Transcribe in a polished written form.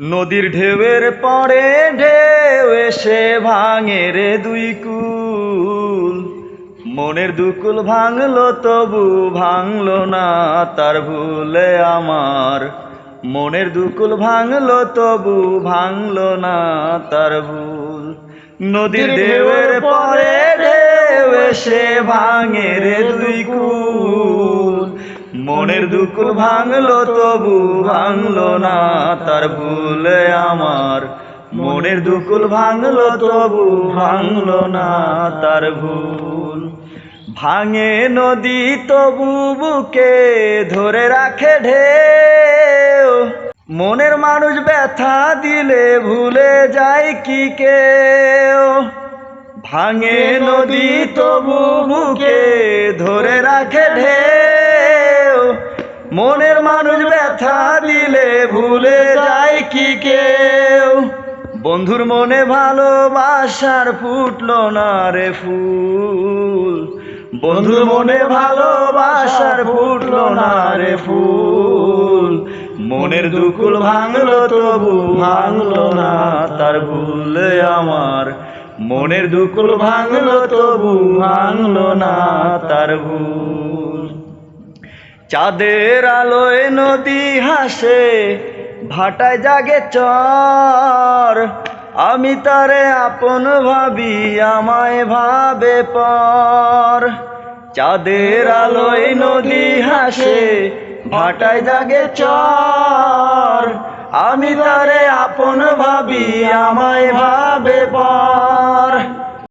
নদীর ঢেউয়ের পরে ঢেউ এসে ভাঙে রে দুই কুল, মনের দুকুল ভাঙলো তবু ভাঙলো না তার ভুলে আমার। মনের দুকুল ভাঙলো তবু ভাঙলো না তার ভুল। নদীর ঢেউয়ের পরে ঢেউ এসে ভাঙে রে দুই কুল, মনের দুকুল ভাঙলো তবু ভাঙলো না তার ভুলে আমার। মনের দুকুল ভাঙলো তবু ভাঙলো না তার ভুল। ভাঙে নদী তবু বুকে ধরে রাখে ঢেউ, মনের মানুষ ব্যথা দিলে ভুলে যায় কি কেউ। ভাঙে নদী তবু বুকে ধরে রাখে ঢেউ, মনের মানুষ ব্যথা দিলে ভুলে যায় কি কেউ। বন্ধুর মনে ভালোবাসার ফুটলো না রে ফুল, বন্ধুর মনে ভালোবাসার ফুটলো না রে ফুল। মনের দুকুল ভাঙলো তবু ভাঙলো না তার ভুলে আমার। মনের দুকুল ভাঙলো তবু ভাঙলো না তার ভুল। চাঁদের আলোয় নদী হাসে, ভাটায় জাগে চর, আমি তারে আপন ভাবি আমায় ভাবে পর। চাঁদের আলোয় নদী হাসে, ভাটায় জাগে চর, আমি তারে আপন ভাবি আমায় ভাবে পর।